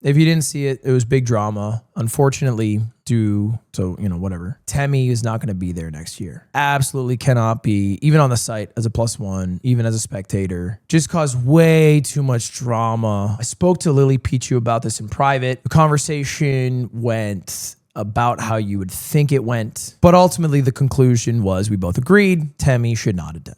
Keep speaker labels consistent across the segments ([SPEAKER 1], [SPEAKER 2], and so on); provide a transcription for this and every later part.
[SPEAKER 1] If you didn't see it, it was big drama. Unfortunately, whatever. Temmie is not going to be there next year. Absolutely cannot be, even on the site as a +1, even as a spectator. Just caused way too much drama. I spoke to Lily Pichu about this in private. The conversation went about how you would think it went, but ultimately the conclusion was we both agreed Temmie should not attend.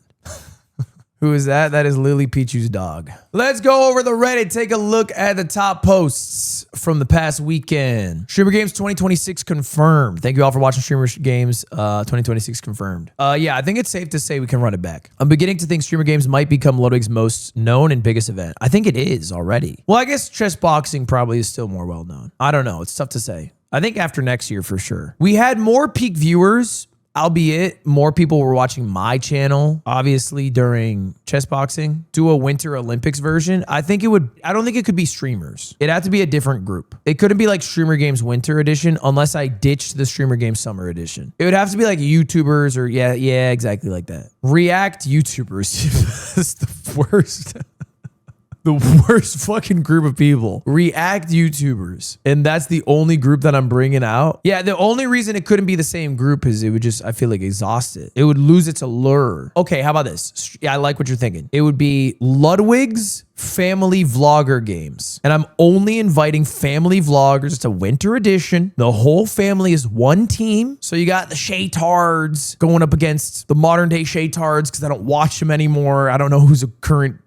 [SPEAKER 1] Who is that? That is Lily Pichu's dog. Let's go over the Reddit. Take a look at the top posts from the past weekend. Streamer Games 2026 confirmed. Thank you all for watching Streamer Games 2026 confirmed. Yeah, I think it's safe to say we can run it back. I'm beginning to think Streamer Games might become Ludwig's most known and biggest event. I think it is already. Well, I guess chess boxing probably is still more well known. I don't know. It's tough to say. I think after next year for sure. We had more peak viewers, albeit more people were watching my channel, obviously, during chess boxing. Do a Winter Olympics version. I don't think it could be streamers. It'd have to be a different group. It couldn't be like Streamer Games Winter Edition unless I ditched the Streamer Games Summer Edition. It would have to be like YouTubers or yeah, exactly like that. React YouTubers is the worst. The worst fucking group of people. React YouTubers. And that's the only group that I'm bringing out. Yeah, the only reason it couldn't be the same group is it would just, I feel like, exhaust it. It would lose its allure. Okay, how about this? Yeah, I like what you're thinking. It would be Ludwig's family vlogger games. And I'm only inviting family vloggers. It's a winter edition. The whole family is one team. So you got the Shaytards going up against the modern day Shaytards because I don't watch them anymore. I don't know who's a current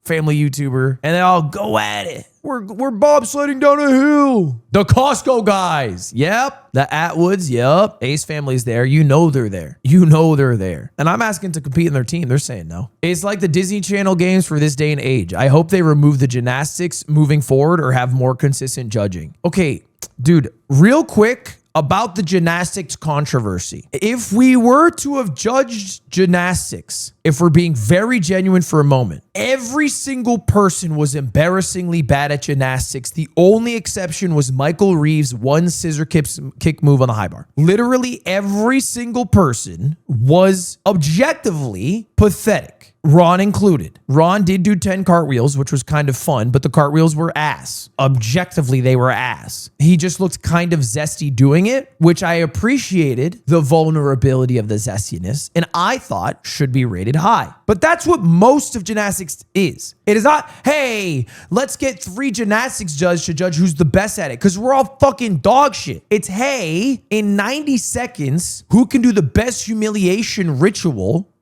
[SPEAKER 1] family YouTuber, and they all go at it. We're bobsledding down a hill. The Costco guys. Yep. The Atwoods. Yep. Ace family's there. You know they're there. You know they're there. And I'm asking to compete in their team. They're saying no. It's like the Disney Channel games for this day and age. I hope they remove the gymnastics moving forward or have more consistent judging. Okay, dude, real quick, about the gymnastics controversy. If we were to have judged gymnastics, if we're being very genuine for a moment, every single person was embarrassingly bad at gymnastics. The only exception was Michael Reeves' one scissor kick move on the high bar. Literally every single person was objectively pathetic. Ron included. Ron did do 10 cartwheels, which was kind of fun, but the cartwheels were ass. Objectively, they were ass. He just looked kind of zesty doing it, which I appreciated the vulnerability of the zestiness, and I thought should be rated high. But that's what most of gymnastics is. It is not, hey, let's get 3 gymnastics judges to judge who's the best at it, because we're all fucking dog shit. It's, hey, in 90 seconds, who can do the best humiliation ritual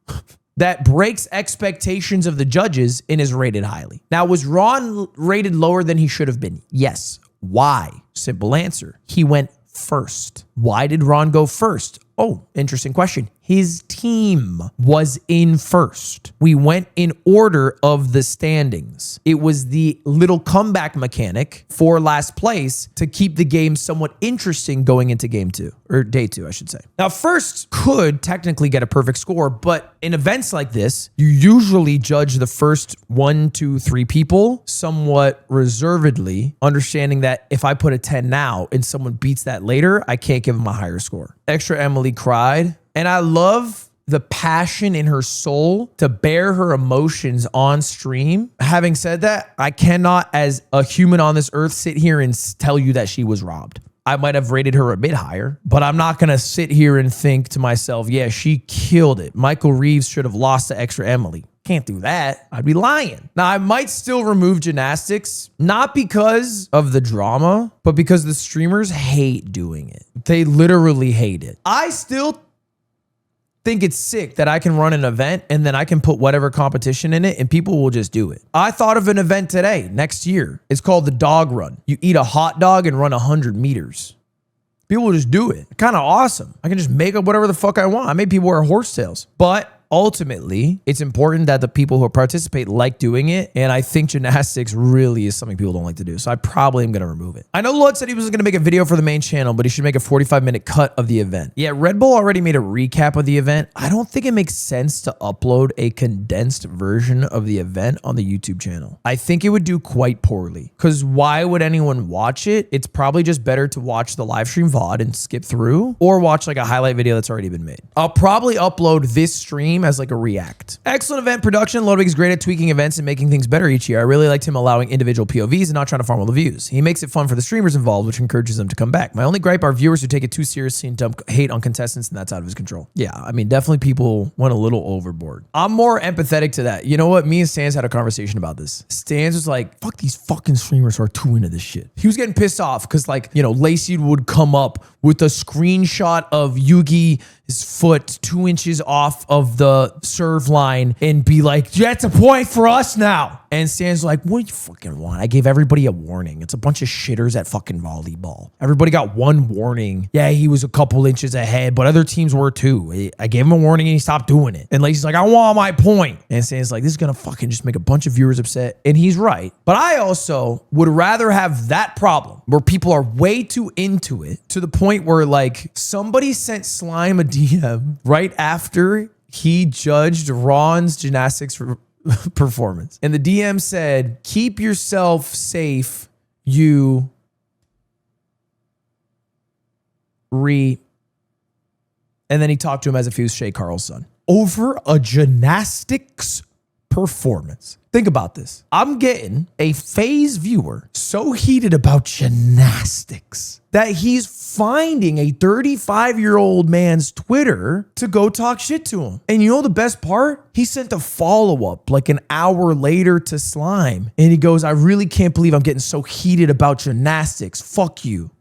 [SPEAKER 1] that breaks expectations of the judges and is rated highly. Now, was Ron rated lower than he should have been? Yes. Why? Simple answer. He went first. Why did Ron go first? Oh, interesting question. His team was in first. We went in order of the standings. It was the little comeback mechanic for last place to keep the game somewhat interesting going into game 2, or day 2, I should say. Now, first could technically get a perfect score, but in events like this, you usually judge the first 1, 2, 3 people somewhat reservedly, understanding that if I put a 10 now and someone beats that later, I can't give them a higher score. Extra Emily cried. And I love the passion in her soul to bear her emotions on stream. Having said that, I cannot, as a human on this earth, sit here and tell you that she was robbed. I might have rated her a bit higher, but I'm not going to sit here and think to myself, yeah, she killed it. Michael Reeves should have lost to Extra Emily. Can't do that. I'd be lying. Now, I might still remove gymnastics, not because of the drama, but because the streamers hate doing it. They literally hate it. I still think it's sick that I can run an event and then I can put whatever competition in it and people will just do it. I thought of an event today, next year. It's called the dog run. You eat a hot dog and run 100 meters. People will just do it. Kind of awesome. I can just make up whatever the fuck I want. I made people wear horsetails. But ultimately, it's important that the people who participate like doing it. And I think gymnastics really is something people don't like to do. So I probably am going to remove it. I know Lud said he was going to make a video for the main channel, but he should make a 45-minute cut of the event. Yeah, Red Bull already made a recap of the event. I don't think it makes sense to upload a condensed version of the event on the YouTube channel. I think it would do quite poorly. Because why would anyone watch it? It's probably just better to watch the live stream VOD and skip through, or watch like a highlight video that's already been made. I'll probably upload this stream slime as like a react. Excellent event production. Ludwig is great at tweaking events and making things better each year. I really liked him allowing individual POVs and not trying to farm all the views. He makes it fun for the streamers involved, which encourages them to come back. My only gripe are viewers who take it too seriously and dump hate on contestants, and that's out of his control. Yeah, I mean, definitely people went a little overboard. I'm more empathetic to that. You know what? Me and Stans had a conversation about this. Stans was like, fuck these fucking streamers who are too into this shit. He was getting pissed off because, like, you know, Lacey would come up with a screenshot of Yugi's foot 2 inches off of the serve line and be like, that's a point for us now. And Stan's like, what do you fucking want? I gave everybody a warning. It's a bunch of shitters at fucking volleyball. Everybody got one warning. Yeah, he was a couple inches ahead, but other teams were too. I gave him a warning and he stopped doing it. And Lacey's like, I want my point. And Stan's like, this is gonna fucking just make a bunch of viewers upset. And he's right. But I also would rather have that problem where people are way too into it to the point where, like, somebody sent Slime a DM right after he judged Ron's gymnastics performance. And the DM said, keep yourself safe, you and then he talked to him as if he was Shay Carl's son. Over a gymnastics performance. Think about this. I'm getting a FaZe viewer so heated about gymnastics that he's finding a 35-year-old man's Twitter to go talk shit to him. And you know the best part? He sent a follow-up like an hour later to Slime. And he goes, I really can't believe I'm getting so heated about gymnastics. Fuck you.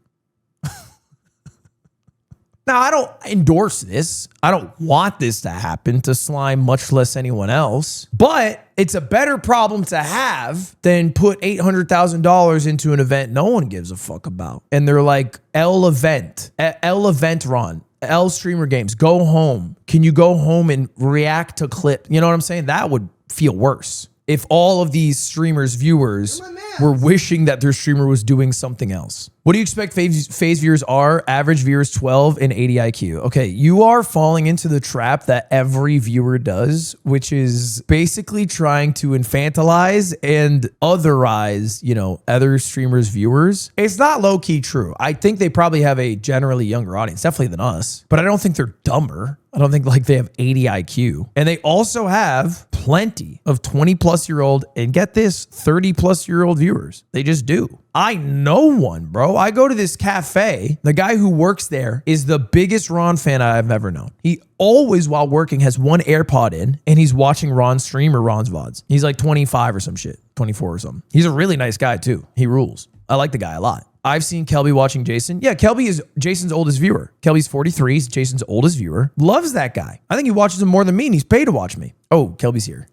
[SPEAKER 1] Now, I don't endorse this. I don't want this to happen to Slime, much less anyone else. But it's a better problem to have than put $800,000 into an event no one gives a fuck about. And they're like, L event Ron, L streamer games, go home. Can you go home and react to clip? You know what I'm saying? That would feel worse if all of these streamers' viewers were wishing that their streamer was doing something else. What do you expect FaZe viewers are? Average viewers 12 and 80 IQ. Okay, you are falling into the trap that every viewer does, which is basically trying to infantilize and otherize, you know, other streamers' viewers. It's not low-key true. I think they probably have a generally younger audience, definitely than us, but I don't think they're dumber. I don't think like they have 80 IQ. And they also have plenty of 20-plus-year-old and get this, 30-plus-year-old viewers. They just do. I know one, bro. I go to this cafe. The guy who works there is the biggest Ron fan I've ever known. He always, while working, has one AirPod in and he's watching Ron's stream or Ron's VODs. He's like 25 or some shit, 24 or something. He's a really nice guy too. He rules. I like the guy a lot. I've seen Kelby watching Jason. Yeah, Kelby is Jason's oldest viewer. Kelby's 43. He's Jason's oldest viewer. Loves that guy. I think he watches him more than me and he's paid to watch me. Oh, Kelby's here.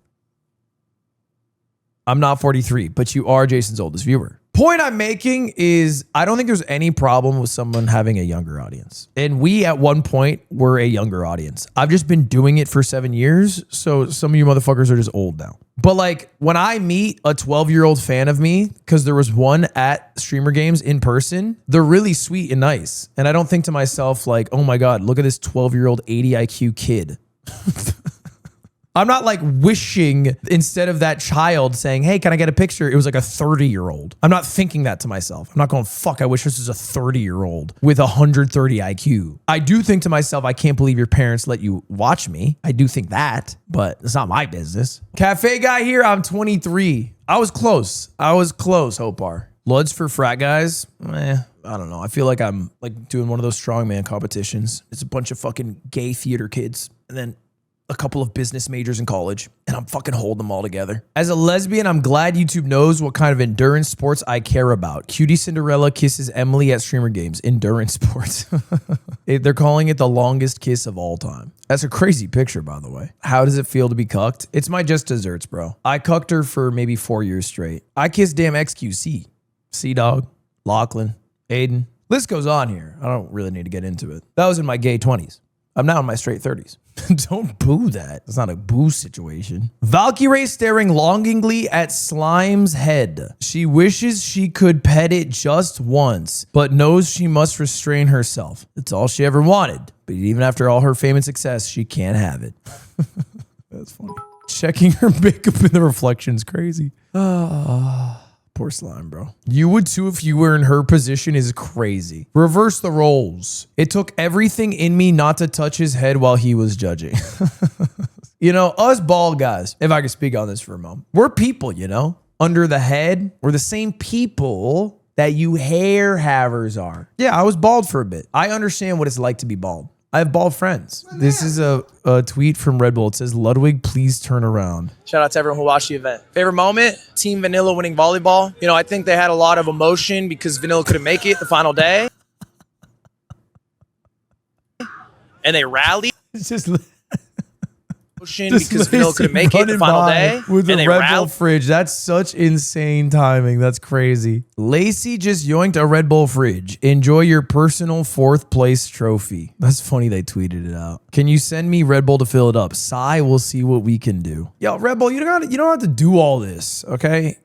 [SPEAKER 1] I'm not 43, but you are Jason's oldest viewer. Point I'm making is I don't think there's any problem with someone having a younger audience. And we at one point were a younger audience. I've just been doing it for 7 years. So some of you motherfuckers are just old now. But like when I meet a 12-year-old fan of me, because there was one at Streamer Games in person, they're really sweet and nice. And I don't think to myself like, oh my God, look at this 12-year-old 80 IQ kid. I'm not like wishing instead of that child saying, hey, can I get a picture? It was like a 30-year-old. I'm not thinking that to myself. I'm not going, fuck, I wish this was a 30-year-old with 130 IQ. I do think to myself, I can't believe your parents let you watch me. I do think that, but it's not my business. Cafe guy here, I'm 23. I was close, Hopar. Luds for frat guys? I don't know. I feel like I'm like doing one of those strongman competitions. It's a bunch of fucking gay theater kids. And then a couple of business majors in college, and I'm fucking holding them all together. As a lesbian, I'm glad YouTube knows what kind of endurance sports I care about. Cutie Cinderella kisses Emily at Streamer Games. Endurance sports. They're calling it the longest kiss of all time. That's a crazy picture, by the way. How does it feel to be cucked? It's my just desserts, bro. I cucked her for maybe 4 years straight. I kissed damn XQC. C-Dog, Lachlan, Aiden. List goes on here. I don't really need to get into it. That was in my gay 20s. I'm now in my straight 30s. Don't boo that. It's not a boo situation. Valkyrie staring longingly at Slime's head. She wishes she could pet it just once, but knows she must restrain herself. It's all she ever wanted. But even after all her fame and success, she can't have it. That's funny. Checking her makeup in the reflection's crazy. Poor Slime, bro. You would too if you were in her position is crazy. Reverse the roles. It took everything in me not to touch his head while he was judging. You know, us bald guys, if I could speak on this for a moment, we're people, you know, under the head. We're the same people that you hair havers are. Yeah, I was bald for a bit. I understand what it's like to be bald. I have bald friends. This is a tweet from Red Bull. It says, Ludwig, please turn around.
[SPEAKER 2] Shout out to everyone who watched the event. Favorite moment? Team Vanilla winning volleyball. You know, I think they had a lot of emotion because Vanilla couldn't make it the final day. And they rallied.
[SPEAKER 1] It's just
[SPEAKER 2] Because Vanilla couldn't make it the final day.
[SPEAKER 1] With the Red Bull fridge. That's such insane timing. That's crazy. Lacey just yoinked a Red Bull fridge. Enjoy your personal 4th place trophy. That's funny they tweeted it out. Can you send me Red Bull to fill it up? Sigh, we'll see what we can do. Yo, Red Bull, you don't have to do all this, okay?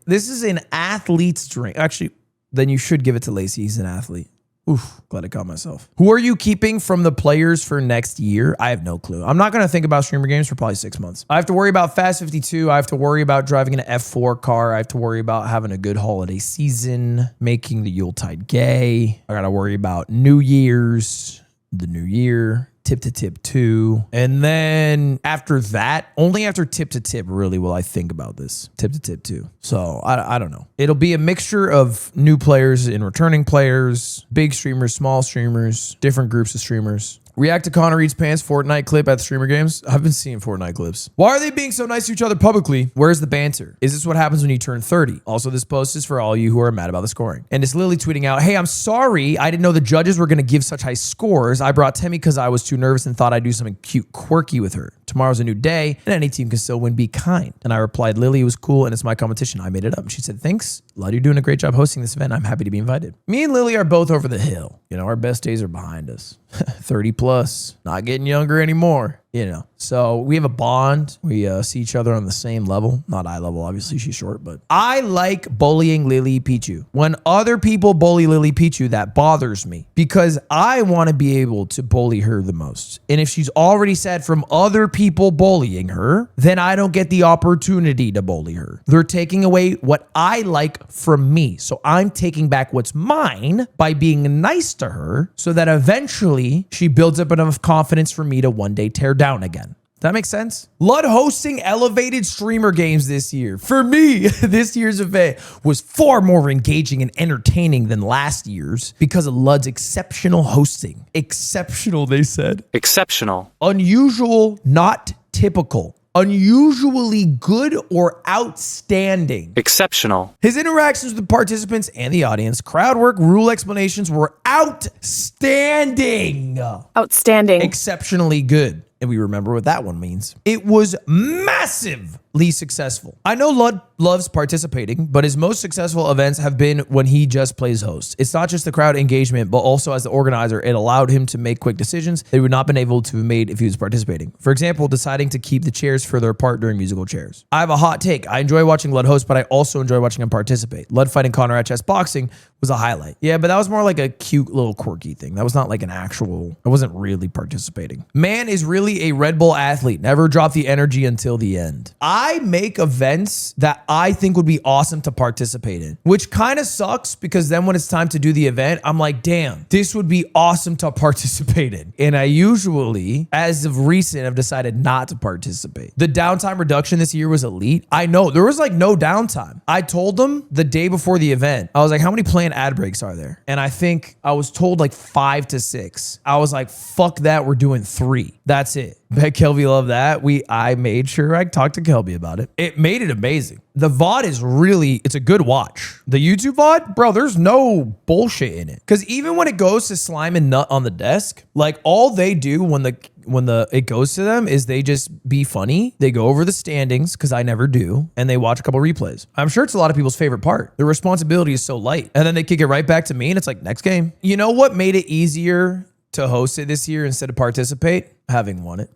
[SPEAKER 1] This is an athlete's drink. Actually, then you should give it to Lacey. He's an athlete. Oof, glad I caught myself. Who are you keeping from the players for next year? I have no clue. I'm not going to think about streamer games for probably 6 months. I have to worry about Fast 52. I have to worry about driving an F4 car. I have to worry about having a good holiday season, making the Yuletide gay. I got to worry about New Year's, the new year. Tip to tip 2. And then after that, only after tip to tip really will I think about this. Tip to tip 2. So I don't know. It'll be a mixture of new players and returning players, big streamers, small streamers, different groups of streamers. React to Connor Reed's pants Fortnite clip at the streamer games. I've been seeing Fortnite clips. Why are they being so nice to each other publicly? Where's the banter? Is this what happens when you turn 30? Also, this post is for all you who are mad about the scoring. And it's Lily tweeting out, hey, I'm sorry. I didn't know the judges were going to give such high scores. I brought Temmie because I was too nervous and thought I'd do something cute, quirky with her. Tomorrow's a new day and any team can still win. Be kind. And I replied, Lily, it was cool and it's my competition. I made it up. And she said, thanks. Love you're doing a great job hosting this event. I'm happy to be invited. Me and Lily are both over the hill. You know, our best days are behind us. 30 plus, not getting younger anymore, you know. So we have a bond. We see each other on the same level. Not eye level, obviously she's short, but I like bullying Lily Pichu. When other people bully Lily Pichu, that bothers me because I want to be able to bully her the most. And if she's already said from other people bullying her, then I don't get the opportunity to bully her. They're taking away what I like from me. So I'm taking back what's mine by being nice to her so that eventually she builds up enough confidence for me to one day tear down again. That makes sense? Lud hosting elevated streamer games this year. For me, this year's event was far more engaging and entertaining than last year's because of Lud's exceptional hosting. Exceptional, they said.
[SPEAKER 3] Exceptional.
[SPEAKER 1] Unusual, not typical. Unusually good or outstanding.
[SPEAKER 3] Exceptional.
[SPEAKER 1] His interactions with the participants and the audience, crowd work, rule explanations were outstanding.
[SPEAKER 4] Outstanding.
[SPEAKER 1] Exceptionally good. And we remember what that one means. It was massively successful. I know Lud loves participating, but his most successful events have been when he just plays host. It's not just the crowd engagement, but also as the organizer, it allowed him to make quick decisions that he would not have been able to have made if he was participating. For example, deciding to keep the chairs further apart during musical chairs. I have a hot take. I enjoy watching Lud host, but I also enjoy watching him participate. Lud fighting Connor at chess boxing was a highlight. Yeah, but that was more like a cute little quirky thing. That was not like an actual, I wasn't really participating. Man is really a Red Bull athlete. Never drop the energy until the end. I make events that I think would be awesome to participate in, which kind of sucks because then when it's time to do the event, I'm like, damn, this would be awesome to participate in. And I usually, as of recent, have decided not to participate. The downtime reduction this year was elite. I know there was like no downtime. I told them the day before the event, I was like, how many planned ad breaks are there? And I think I was told like 5 to 6. I was like, fuck that, we're doing 3. That's it. Bet Kelby loved that. I made sure I talked to Kelby about it. It made it amazing. The VOD is really, it's a good watch. The YouTube VOD, bro, there's no bullshit in it. Because even when it goes to Slime and Nut on the desk, like all they do when it goes to them is they just be funny. They go over the standings, because I never do, and they watch a couple replays. I'm sure it's a lot of people's favorite part. The responsibility is so light. And then they kick it right back to me, and it's like, next game. You know what made it easier to host it this year instead of participate? Having won it.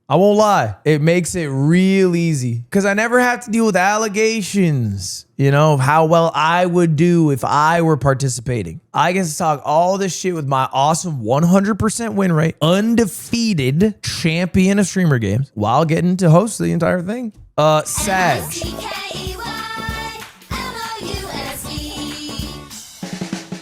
[SPEAKER 1] I won't lie. It makes it real easy because I never have to deal with allegations, you know, of how well I would do if I were participating. I get to talk all this shit with my awesome 100% win rate, undefeated champion of streamer games while getting to host the entire thing. Sag.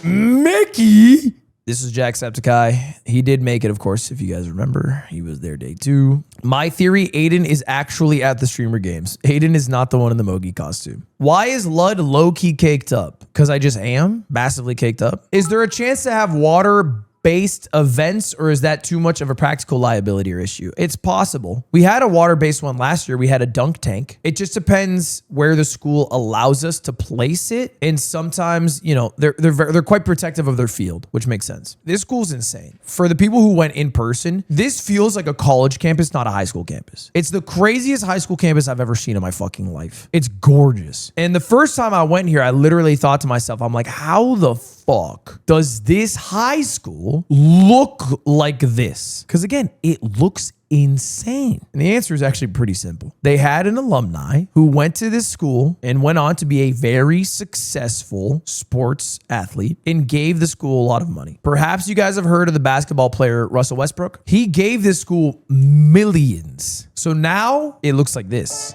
[SPEAKER 1] Mickey This is Jacksepticeye. He did make it, of course, if you guys remember. He was there day 2. My theory, Aiden is actually at the streamer games. Aiden is not the one in the Mogi costume. Why is Lud low-key caked up? Because I just am massively caked up. Is there a chance to have water-based events, or is that too much of a practical liability or issue? It's possible. We had a water-based one last year. We had a dunk tank. It just depends where the school allows us to place it. And sometimes, you know, they're quite protective of their field, which makes sense. This school's insane. For the people who went in person, this feels like a college campus, not a high school campus. It's the craziest high school campus I've ever seen in my fucking life. It's gorgeous. And the first time I went here, I literally thought to myself, I'm like, how the fuck does this high school look like this? Because again, it looks insane. And the answer is actually pretty simple. They had an alumni who went to this school and went on to be a very successful sports athlete and gave the school a lot of money. Perhaps you guys have heard of the basketball player Russell Westbrook. He gave this school millions. So now it looks like this.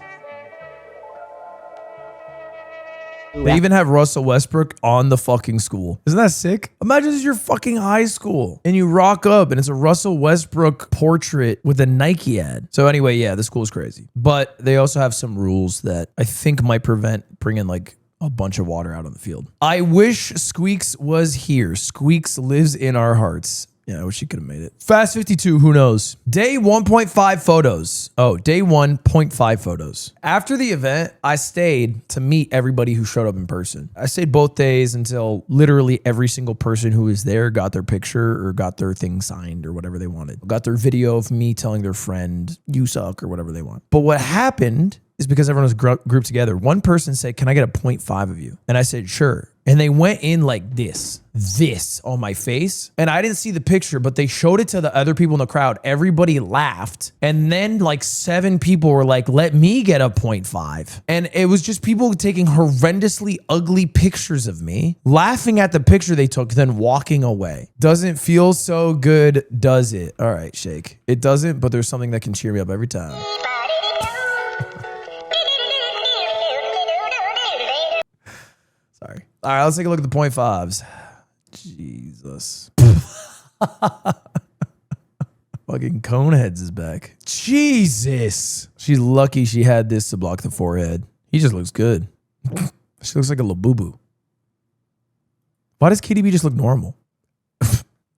[SPEAKER 1] They even have Russell Westbrook on the fucking school. Isn't that sick? Imagine this is your fucking high school and you rock up and it's a Russell Westbrook portrait with a Nike ad. So anyway, yeah, the school is crazy. But they also have some rules that I think might prevent bringing like a bunch of water out on the field. I wish Squeaks was here. Squeaks lives in our hearts. Yeah, I wish he could have made it. Fast 52, who knows? Day 1.5 photos. Oh, day 1.5 photos. After the event, I stayed to meet everybody who showed up in person. I stayed both days until literally every single person who was there got their picture or got their thing signed or whatever they wanted. Got their video of me telling their friend, you suck, or whatever they want. But what happened is because everyone was grouped together, one person said, can I get a 0.5 of you? And I said, sure. And they went in like this on my face. And I didn't see the picture, but they showed it to the other people in the crowd. Everybody laughed. And then like 7 people were like, let me get a 0.5. And it was just people taking horrendously ugly pictures of me, laughing at the picture they took, then walking away. Doesn't feel so good, does it? All right, Shake. It doesn't, but there's something that can cheer me up every time. Sorry. All right, let's take a look at the 0.5s. Jesus. Fucking Coneheads is back. Jesus. She's lucky she had this to block the forehead. He just looks good. She looks like a little boo-boo. Why does KDB just look normal?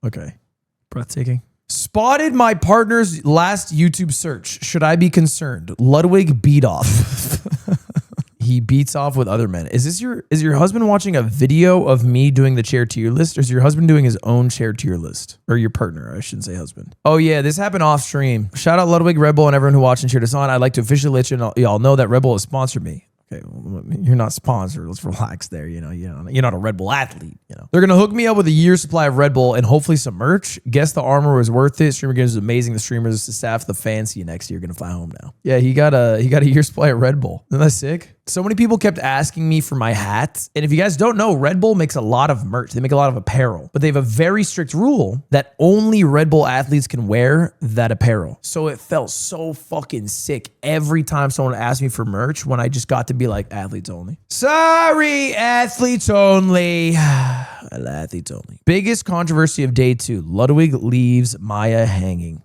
[SPEAKER 1] Okay. Breathtaking. Spotted my partner's last YouTube search. Should I be concerned? Ludwig beat off. He beats off with other men. Is your husband watching a video of me doing the chair tier list, or is your husband doing his own chair tier list? Or your partner, I shouldn't say husband. Oh yeah, this happened off stream. Shout out Ludwig, Red Bull, and everyone who watched and cheered us on. I'd like to officially let y'all know that Red Bull has sponsored me. Okay, well, you're not sponsored. Let's relax there. You know, you're not a Red Bull athlete. You know, they're gonna hook me up with a year's supply of Red Bull and hopefully some merch. Guess the armor was worth it. Streamer Games is amazing. The streamers, the staff, the fans. See you next year. Gonna fly home now. Yeah, he got a year's supply of Red Bull. Isn't that sick? So many people kept asking me for my hat. And if you guys don't know, Red Bull makes a lot of merch. They make a lot of apparel, but they have a very strict rule that only Red Bull athletes can wear that apparel. So it felt so fucking sick every time someone asked me for merch when I just got to be like, athletes only. Sorry, athletes only. Athletes only. Biggest controversy of day 2. Ludwig leaves Maya hanging.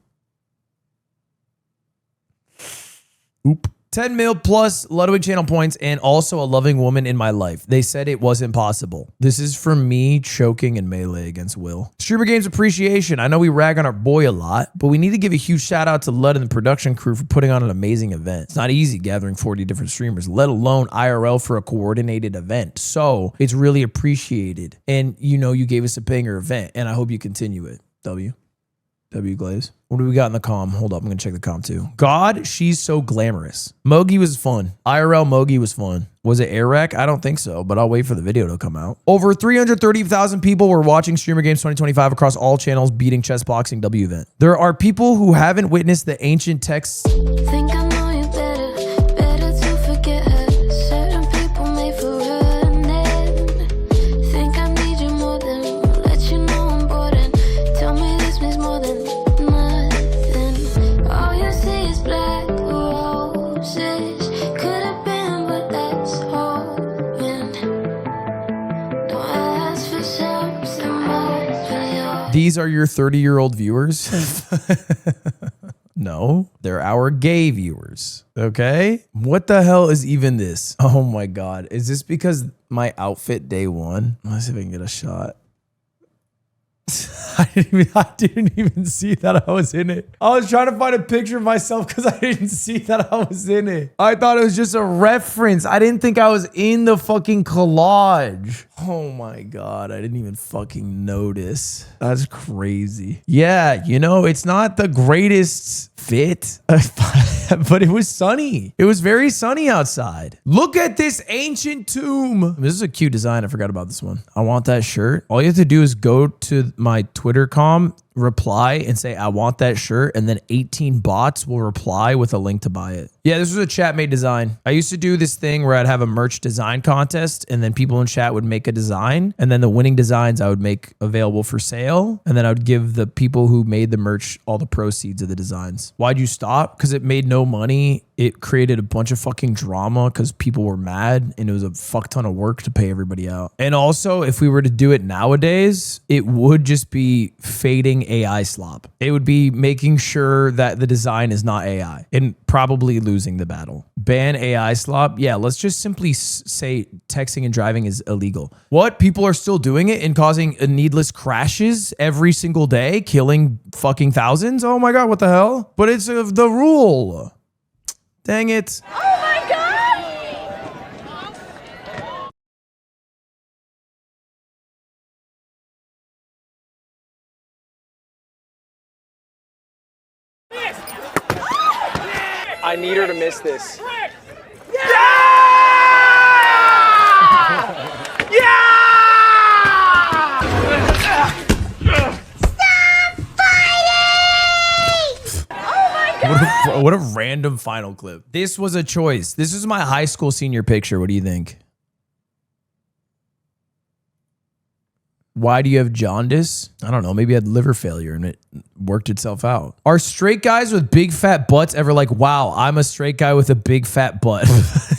[SPEAKER 1] Oop. 10 mil plus Ludwig channel points and also a loving woman in my life. They said it wasn't possible. This is from me choking in Melee against Will. Streamer Games appreciation. I know we rag on our boy a lot, but we need to give a huge shout out to Lud and the production crew for putting on an amazing event. It's not easy gathering 40 different streamers, let alone IRL for a coordinated event. So it's really appreciated. And you know, you gave us a banger event and I hope you continue it. W Glaze. What do we got in the comm? Hold up, I'm gonna check the comm too. God, she's so glamorous. Mogi was fun. IRL Mogi was fun. Was it Airrack? I don't think so, but I'll wait for the video to come out. Over 330,000 people were watching Streamer Games 2025 across all channels, beating chess boxing W event. There are people who haven't witnessed the ancient texts.
[SPEAKER 3] Think I know you better to forget her. Certain people made for running. Think I need you more than let you know I'm boring. Tell me this means more than nothing. All you see is black roses. Could have been, but that's hoping. Don't ask for something more than yours.
[SPEAKER 1] These are your 30-year-old viewers? No, they're our gay viewers. Okay? What the hell is even this? Oh my God. Is this because my outfit day one? Let's see if I can get a shot. I didn't even see that I was in it. I was trying to find a picture of myself because I didn't see that I was in it. I thought it was just a reference. I didn't think I was in the fucking collage. Oh my God. I didn't even fucking notice. That's crazy. Yeah, you know, it's not the greatest fit, but it was sunny. It was very sunny outside. Look at this ancient tomb. This is a cute design. I forgot about this one. I want that shirt. All you have to do is go to my Twitter com, reply and say, I want that shirt. And then 18 bots will reply with a link to buy it. Yeah, this was a chat made design. I used to do this thing where I'd have a merch design contest and then people in chat would make a design. And then the winning designs I would make available for sale. And then I would give the people who made the merch all the proceeds of the designs. Why'd you stop? Because it made no money. It created a bunch of fucking drama because people were mad and it was a fuck ton of work to pay everybody out. And also, if we were to do it nowadays, it would just be fading AI slop. It would be making sure that the design is not AI and probably losing the battle. Ban AI slop. Yeah, let's just simply say texting and driving is illegal. What? People are still doing it and causing needless crashes every single day, killing fucking thousands? Oh my God, what the hell? But it's the rule. Dang it.
[SPEAKER 4] Oh my God!
[SPEAKER 2] I need her to miss this.
[SPEAKER 1] What a random final clip. This was a choice. This is my high school senior picture. What do you think? Why do you have jaundice? I don't know. Maybe I had liver failure and it worked itself out. Are straight guys with big fat butts ever like, wow, I'm a straight guy with a big fat butt?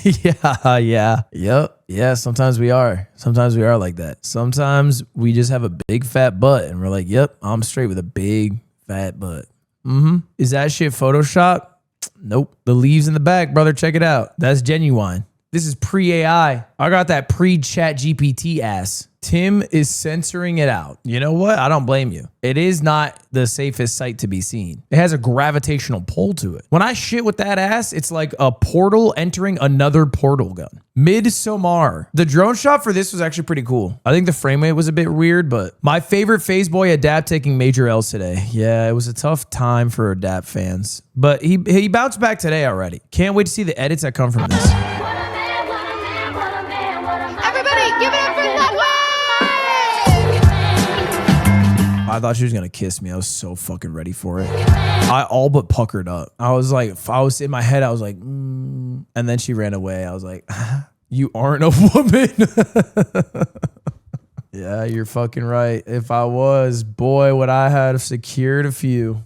[SPEAKER 1] Yeah. Yep. Yeah, sometimes we are. Sometimes we are like that. Sometimes we just have a big fat butt and we're like, yep, I'm straight with a big fat butt. Is that shit Photoshop? Nope. The leaves in the back, brother. Check it out. That's genuine. This is pre-AI. I got that pre-chat GPT ass. Tim is censoring it out. You know what? I don't blame you. It is not the safest sight to be seen. It has a gravitational pull to it. When I shit with that ass, it's like a portal entering another portal gun. Midsommar. The drone shot for this was actually pretty cool. I think the frame rate was a bit weird, but my favorite FaZe boy Adapt taking major L's today. Yeah, it was a tough time for Adapt fans, but he bounced back today already. Can't wait to see the edits that come from this.
[SPEAKER 4] Everybody, give it up for Ludwig!
[SPEAKER 1] I thought she was gonna kiss me. I was so fucking ready for it. I all but puckered up. I was like, I was in my head, I was like, and then she ran away. I was like, you aren't a woman. Yeah, you're fucking right. If I was, boy, would I have secured a few.